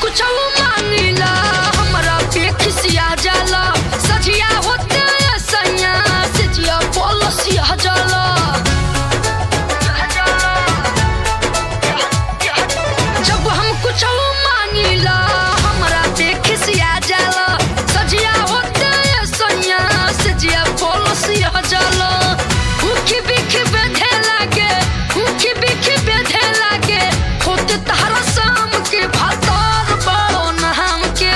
कुछ मांगिला हमरा पे खिसिया जाला सजिया होते सैया सजिया पॉलिसिया जाला जब हम कुछ मांगिला हमरा पे खिसिया जाला सजिया होते सैया सजिया पॉलिसिया जाला भूखी बिखी बैठे लागे भूखी बिखी बैठे लागे होते तारा शाम के भातार बाड़ो नाम के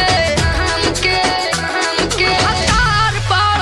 भातार बाड़ो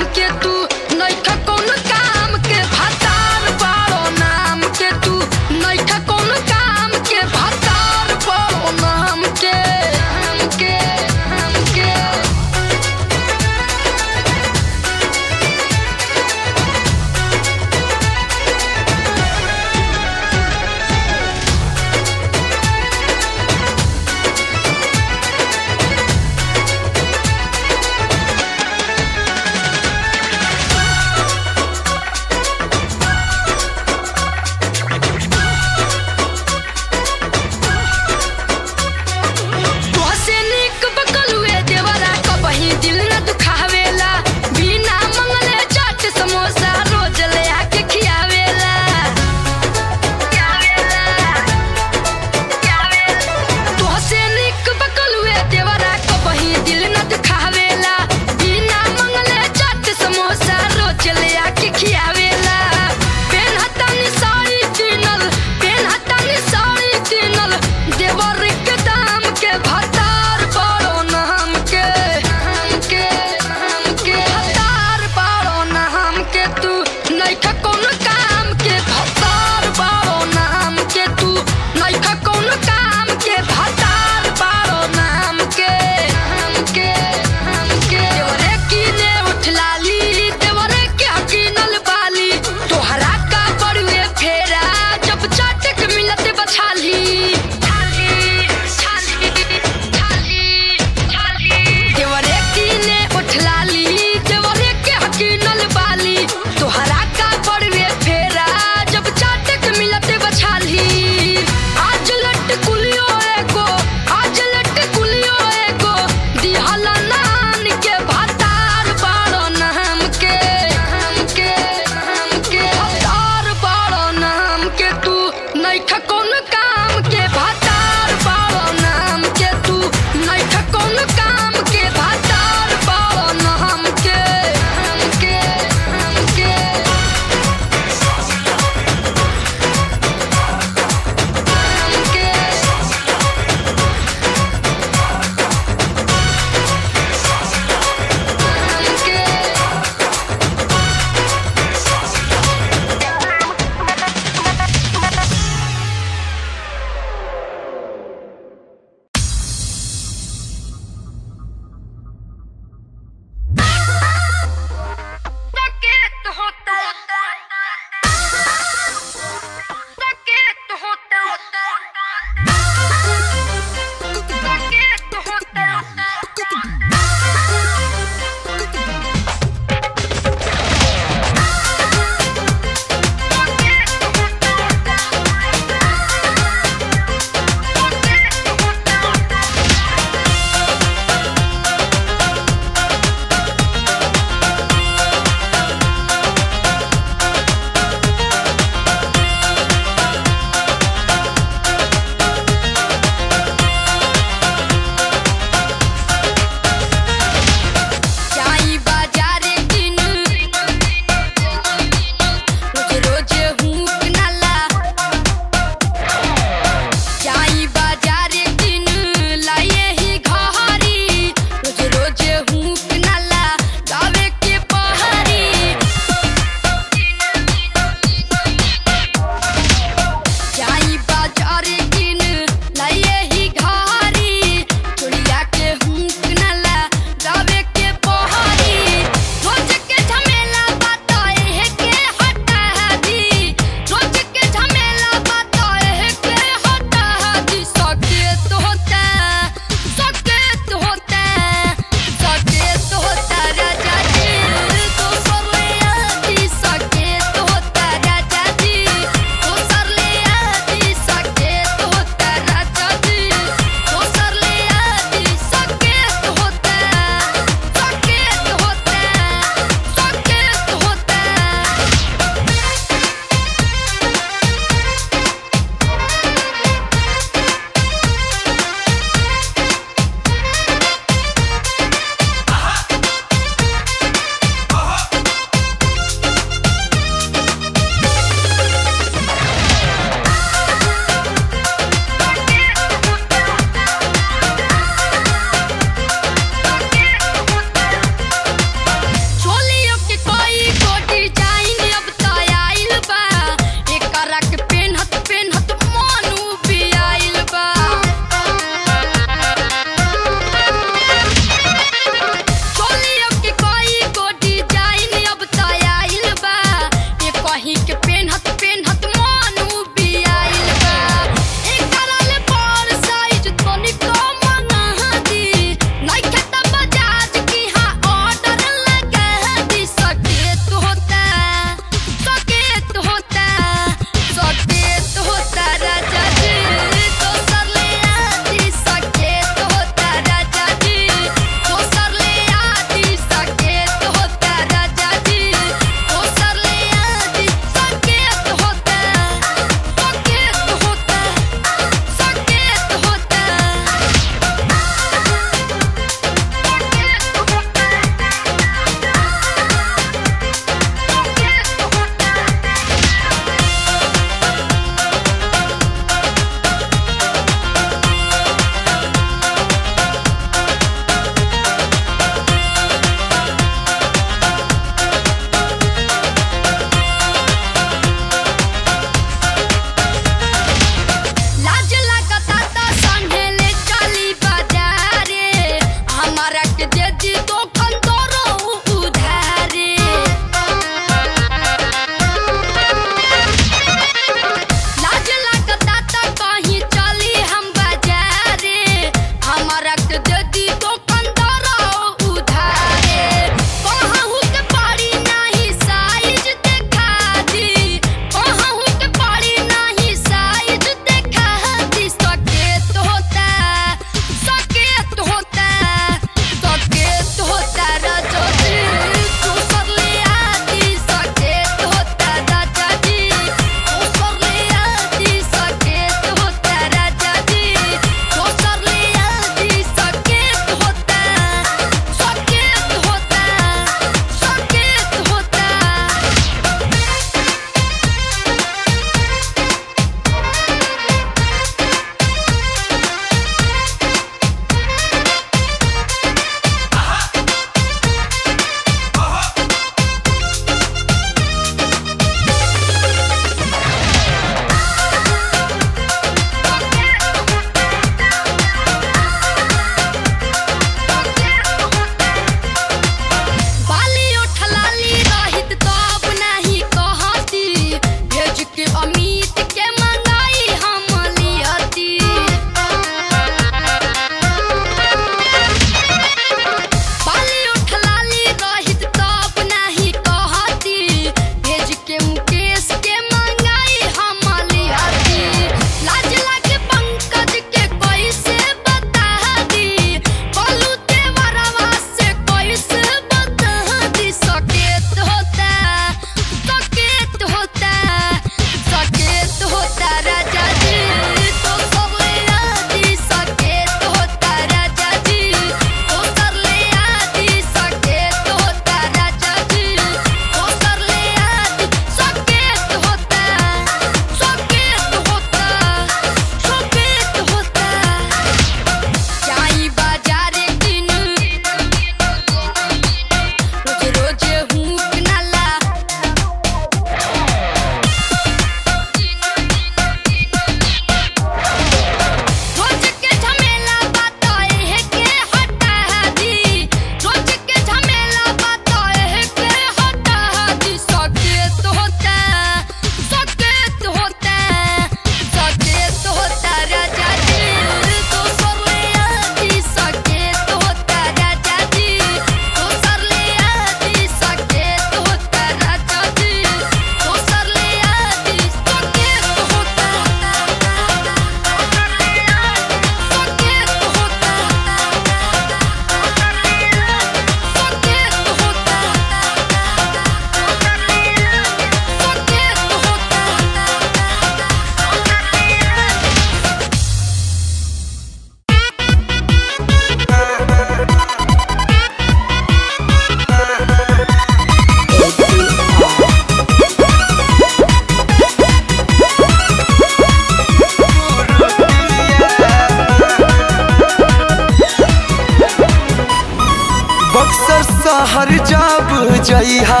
जइहा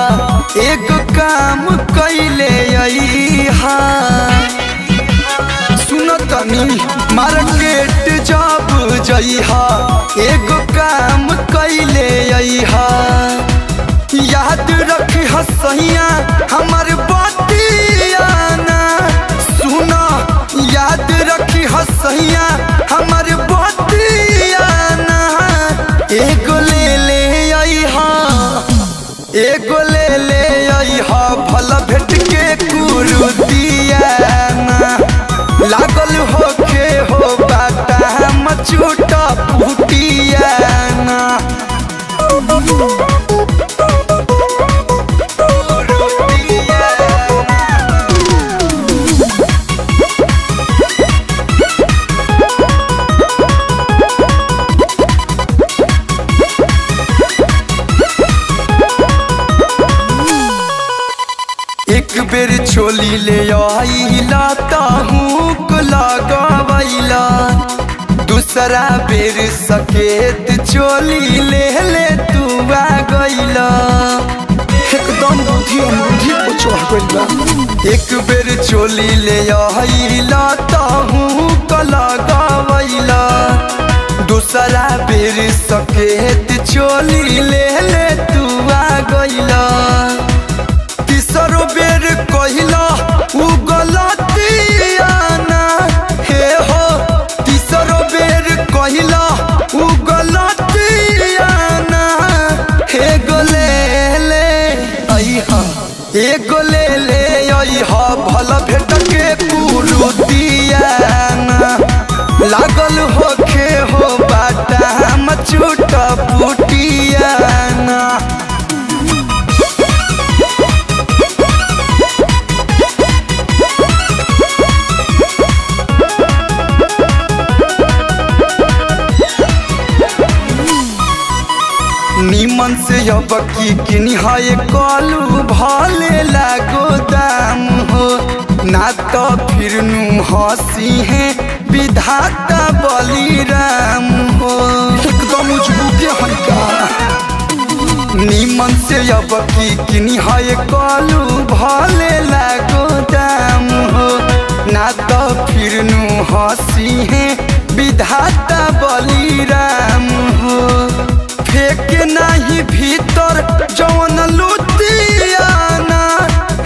एगो काम कैले अइहा। सुन तनी मार्केट जब जइहा एगो काम कैले अइहा। याद रखी हसैया हमार बतिया ना। सुन याद रखी हसैया हमार बतिया ना। एगो ले अइहा एगो ले अइहा भल भेट के कुरुतिया ना। लागल होखे हो बाटा मचूटा पुटिया ना। एक बेर चोली ले आइला ताहूक लगावैला। दूसरा बेर सकेत चोली ले तू आ गइला। एकदम बुद्धि को चढ़ गइला। एक बेर चोली ले आइला ताहूक लगावैला। दूसरा बेर सकेत चोली ले तू आ गइला। तीसरो बेर कहिला उ गलतिया ना। हे हो तीसरो बेर कहिला उ गलतिया ना। हे गोले अइहा एगो ले अइहा भल भेट के कुरुतिया ना। लागल होखे हो बाटा मचूटा पुटिया ना। निमन से अब की किनिहाए कालू भाले लागो दाम हो। ना तो फिर नु हंसी है विधाता बलिराम हो। एकदम उजबुके हल्का निमन से अब की किनिहाए कालू भाले लागो दाम हो। ना तो फिर नु हंसी है विधाता बलिराम हो। फेंक नहीं भीतर जवन लुतिया ना।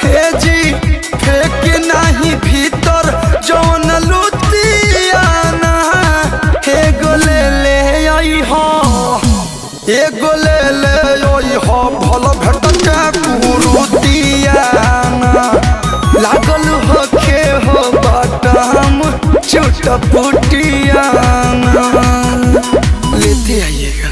हे जी फेंक नहीं भीतर जवन लुतिया ना। हे गोले अइहा एगो ले अइहा भल भेट के कुरुतिया ना। लागल होखे हो बाटाम चुट पुटिया ना। लेते आइएगा।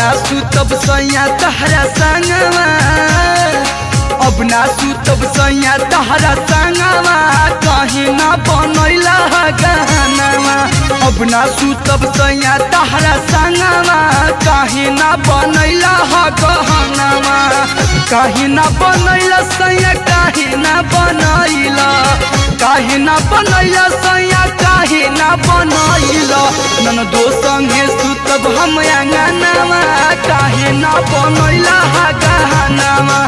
ना सुतब सैया तहरा संगवा, अब ना सुतब सैया तहरा संगवा, कहीं ना बनैला गहनवा। अब ना सुतब सैया तहरा संगवा, कहीं ना बनैला गहनवा। कहीं ना बनैला सैया, कहीं ना बनैला, कहीं ना बनैला सैया, कहीं ना बनैला। ननदो संगे सुतब हम अंगनवा, कहीं ना बनैला गहनवा।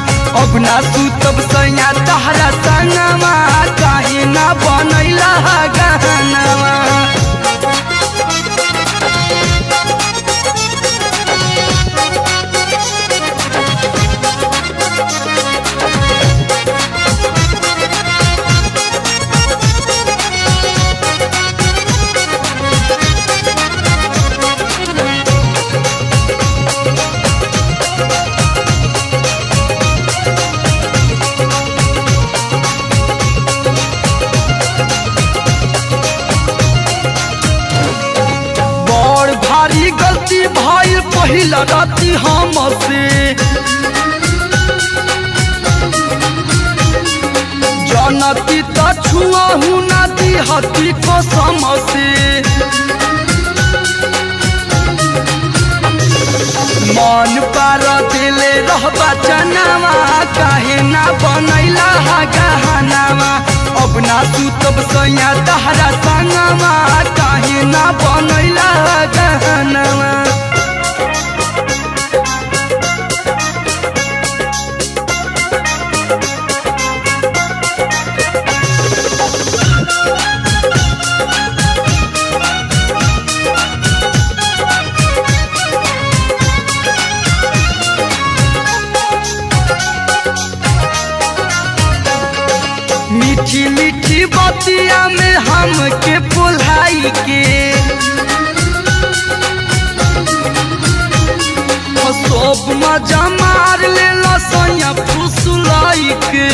अब ना सुतब सैया तहरा संगवा, कहीं ना बनैला गहनवा। भारी गलती भाई पहिला राती हमसे, जानती त छुआहू ना दिहती कसम से। मन पार दिले रहबा चनावा, काहे ना बनैला गहनवा। अब ना सुतब सैया तहरा संगवा, काहे ना बनैला गहनवा। मीठी मीठी बतिया में हमके पुलाई के, सब मजा मार लेला सैया फुसलाई के।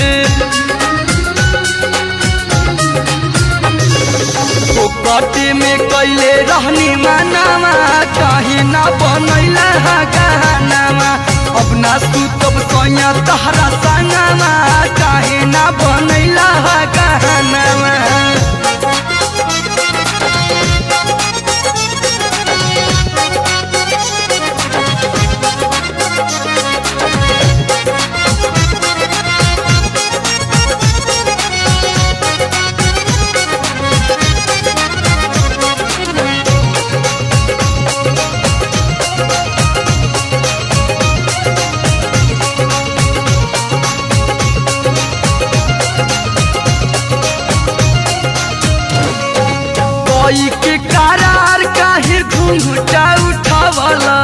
फोकटे में कैले रहनी मानवा, काहे ना बनैला गहनवा। अब ना सुतब सैया तहरा संगवा, काहे ना बनैला गहनवा। के करार काहे घूंघटा उठावला,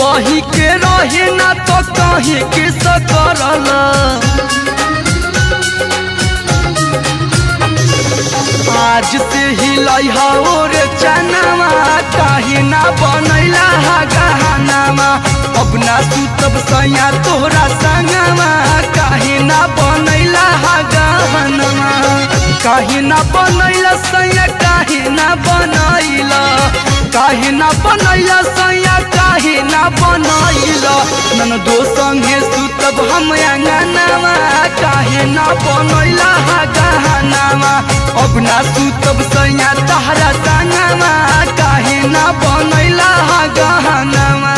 बही के रहे ना तो कहे के सकरला। आज से ही लइहा और चनवा, काहे ना बनैला गहनवा। अब ना सुतब सैया तोहरा संगवा, काहे ना बनैला गहनवा। काहे ना बनैला सैया, काहे ना बनैला, काहे ना बनैला सैया, काहे ना बनैला। ननदो संगे सुतब हम अंगनवा, काहे ना बनैला गहनवा। अब ना सुतब सैया तहरा संगवा, काहे ना बनैला गहनवा।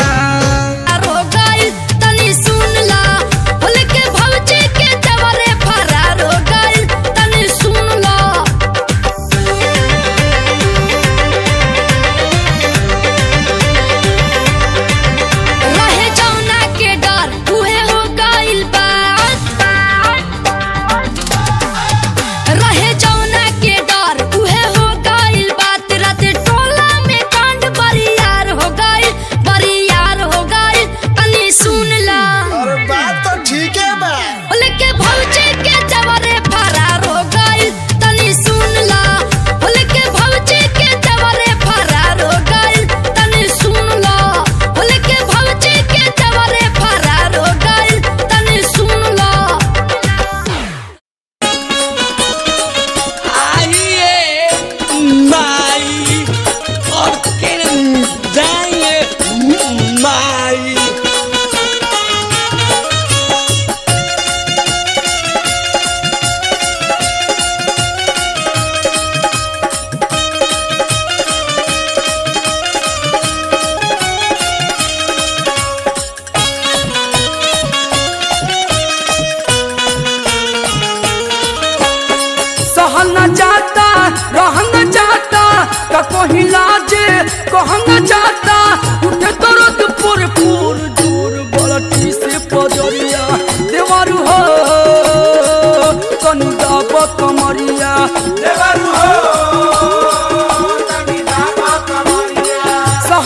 रहे जौना के डर उहे हो गइल बात, रात टोला में कांड बरियार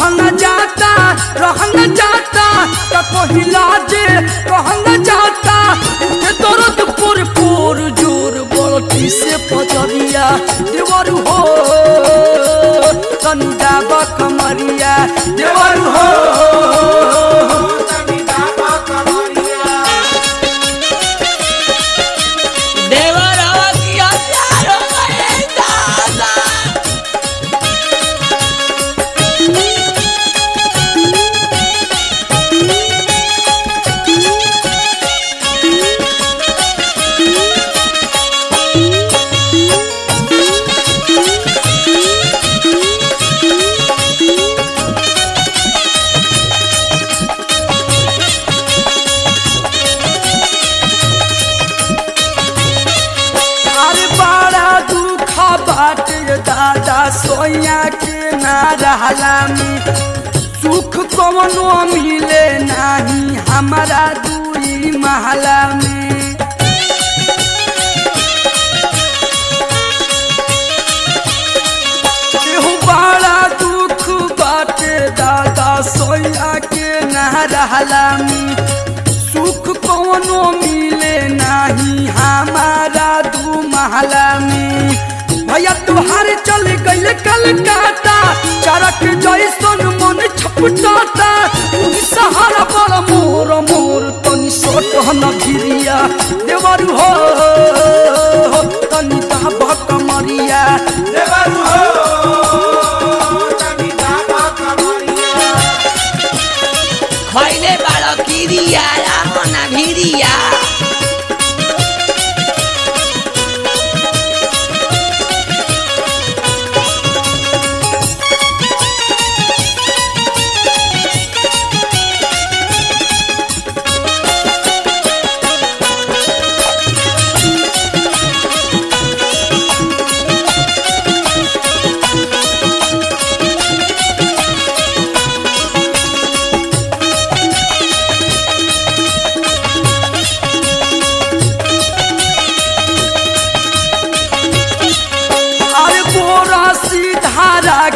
सहन जाता रहन जाता कहिला जे कहन जाता दर्द पुर पुर जोर बड़ती से पजरिया देवर हो तनी दाबा कमरिया देवर हो तनी दाबा कमरिया देवर हो किया यारो ए दादा दादा सोया के ना रहला में सुख कवनो मिले नहीं हमारा दूरी महला में बड़ा दुख बाटे दादा सोया के ना रहला में सुख कवनो मिले नहीं हमारा दू महला में भैया तुहार चल गइल कलकत्ता चरक जैसन मन छपटाता सहारा बड़ मोर मोर तनी सोटहन भिरिया देवर हो तनी दाबा कमरिया देवर हो तनी दाबा कमरिया खइले बाड़ किरिया रामना भिरिया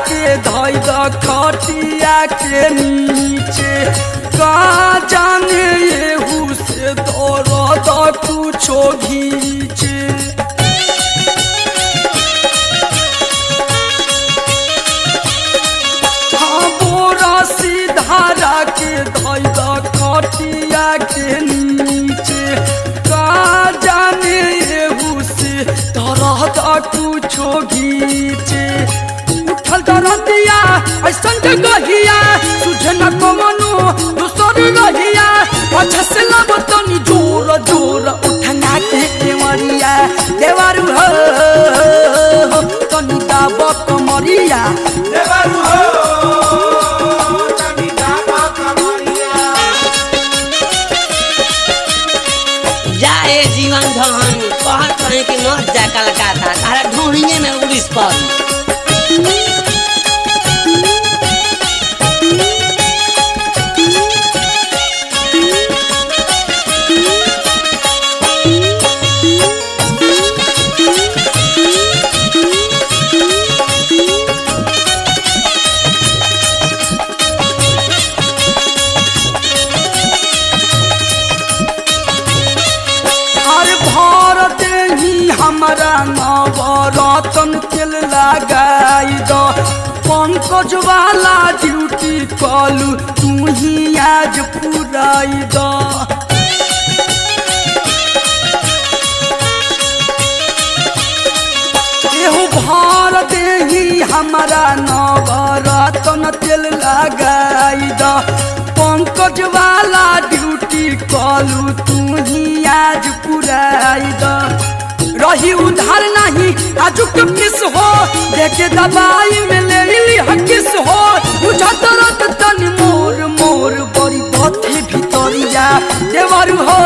के धोई द खटिया के नीचे का जाने येहू से दर्द कुछो घीचे हाँ बोरा सीधारा के धोई द खटिया के नीचे का जाने येहू से दर्द कुछो घीचे दिया ऐसा गहिया तुझे न कमनो दूसर रहिया अच्छा से लब तनी जोर जोर उठना के देवरिया देवर हो तनी दाबा कमरिया देवर हो तनी दाबा कमरिया जाए जीवन धन कहत रहे कि मत जा कलकत्ता तारा ढूंढिए में उड़ीस पर हमारा नवरतन तेल लगाई दो पंकज वाला ड्यूटी कलू तू ही आज पुराई दो एहू भर देही हमारा नवरतन तेल लगाई दो पंकज वाला ड्यूटी कलू तू ही आज पुराई दो रही उधार नहीं आजुक किस हो देखे दवाई में ले ली हकिस हो बुझा तरत तन मोर मोर बड़ी बथे भितरिया देवर हो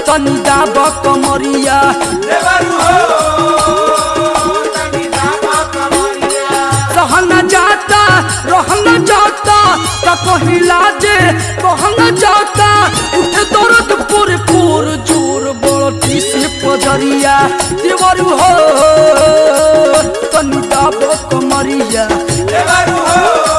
तनी दाबा कमरिया देवर हो तनी दाबा कमरिया रहन जाता कहिला जे कहन जाता उठे दर्द पुर पुर जोर बड़ती से पजरिया देवर हो तनी दाबा कमरिया देवर हो।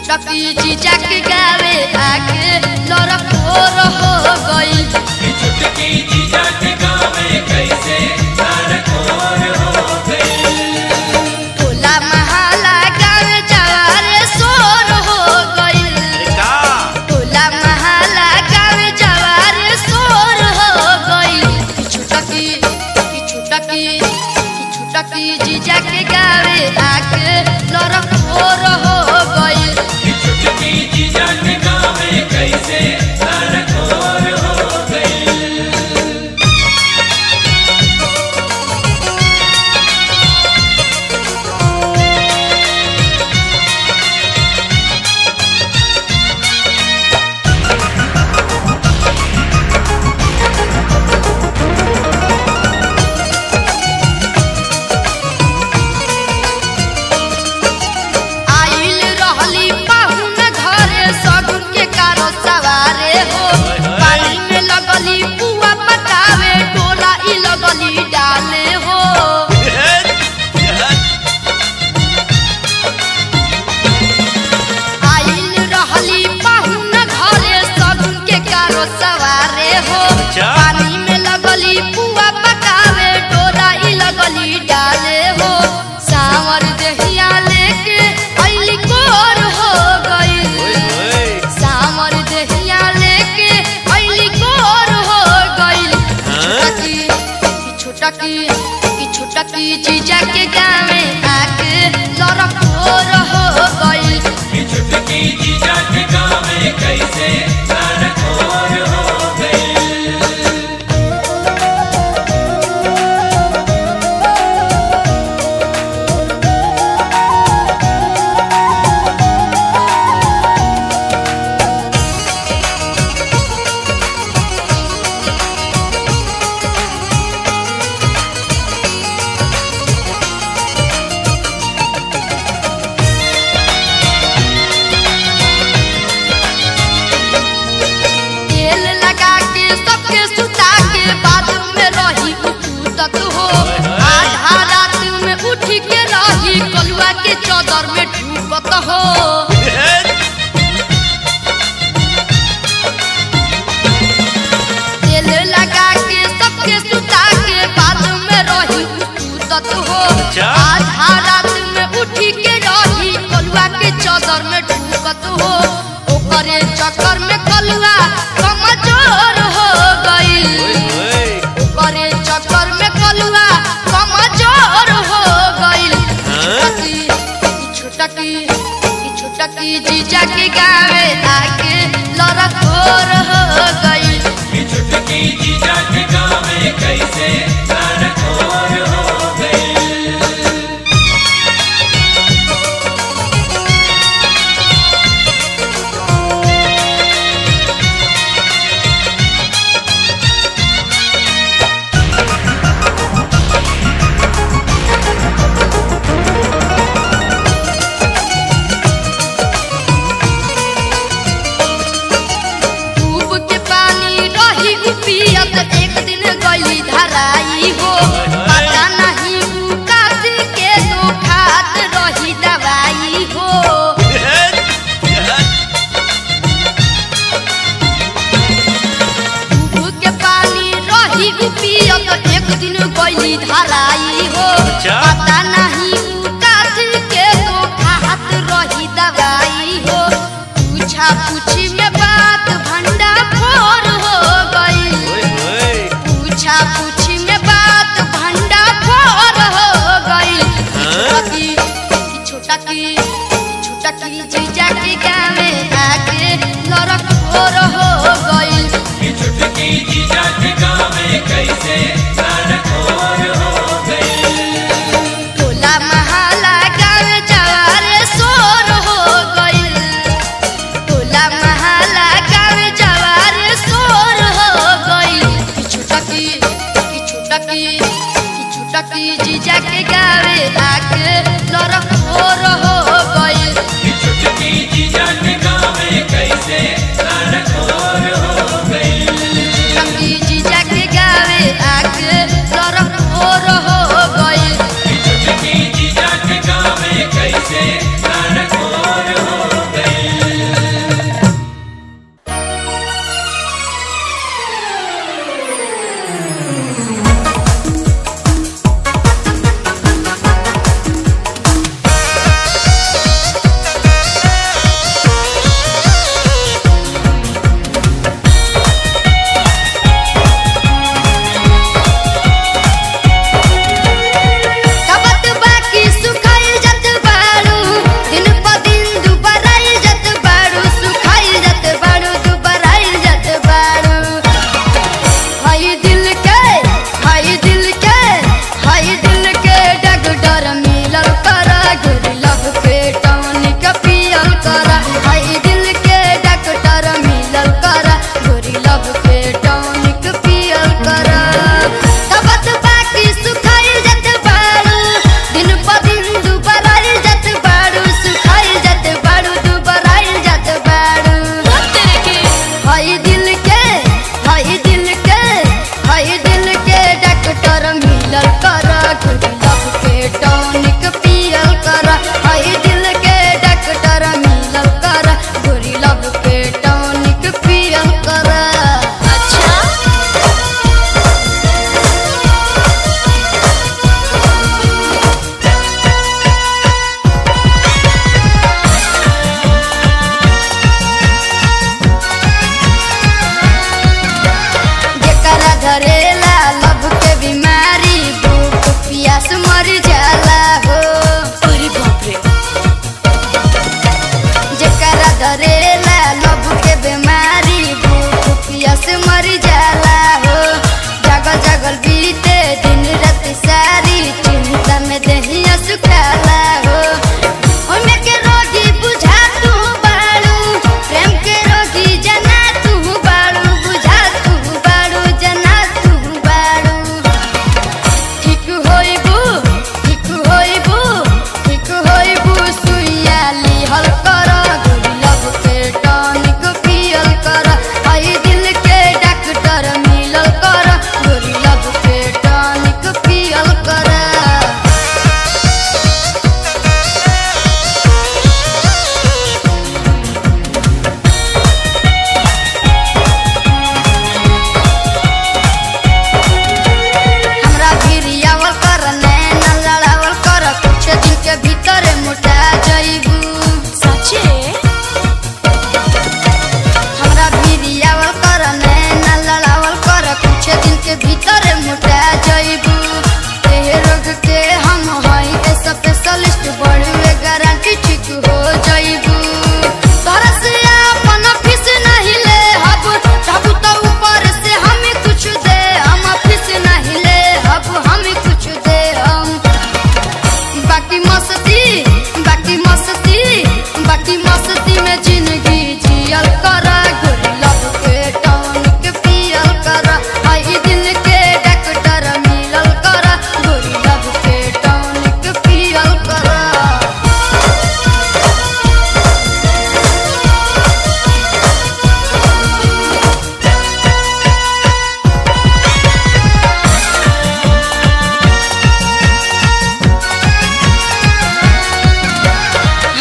छुटकी जीजा के गावे आके लड़कोर हो गई। छुटकी जीजा के गावे कैसे लड़कोर हो गई। टोला महला गावे जवारे शोर हो गई। टोला महला गावे जवारे शोर हो गई। छुटकी जीजा के गावे आके लड़कोर हो गई। छुटकी जीजा के गावे कैसे लड़कोर हो गई। आइल रहली पाहुन घरे सगुन के कारो सवारे हो। पानी में लगली पुआ पकावे टोला ई लगली डाले हो। आइल रहली पाहुन घरे सगुन के कारो सवारे हो। पानी में लगली पुआ पकावे टोला ई लगली डाले हो। सावर दहिया लेके अइली कोर हो गई। सावर दहिया लेके अइली कोर हो गई। छुटकी जीजा के गावे आके लड़कोर हो गई। छुटकी जीजा के गावे कैसे लड़कोर हो गई। तेल लगा के सबके सुता के बाद में रही उतत हो। आधा रात में उठ के रही कलुआ के चादर में ढूकत हो। तेल लगा के सबके सुता के बाद में रही उतत हो। आधा रात में उठ के रही कलुआ के चादर में ढूकत हो। ओकरे चक्कर में कलुआ कमजोर हो गई। ओकरे चक्कर में कलुआ कमजोर हो गई। छुटकी जीजा के गावे आके लड़कोर हो गई। छुटकी जीजा के गावे कैसे लड़कोर हो गई। डूब के पानी रही पियत एक दिन गली धराई हो। पता नहीं उ काशी के तो खात रही दवाई हो। डूब के पानी रही पियत एक दिन गली धराई हो। पता नहीं उ काशी के तो खात रही दवाई हो। पूछा पूछी में बात भंडा फोर हो गई। पूछा पूछी में बात भंडा फोर हो गई। छुटकी जीजा के गावे आके लड़कोर हो गई। छुटकी जीजा के गावे कैसे लड़कोर हो गई। टोला महला गावे जवारे शोर हो गई। टोला महला गावे जवारे शोर हो गई। छुटकी जीजा के गावे आके लड़कोर हो गई। छुटकी जीजा के गावे कैसे लड़कोर हो गई। छुटकी जीजा के गावे आके लड़कोर मस्ती मस्ती में जिंदगी जियल कर गोरी लब के टॉनिक पियल कर आई दिल के डॉक्टर मिलल कर गोरी लब के टॉनिक पियल कर।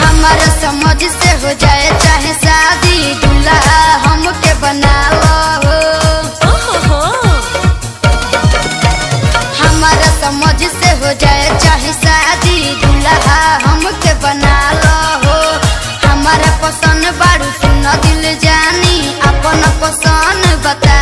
हमारा समझ से हो जाए चाहे शादी दूल्हा हमके बना लो हो। हमारा समझ से हो जाए चाहे शादी दूल्हा हमके बना लो हो। हमारा पसंद बारू सुन दिल जानी अपन पसंद बता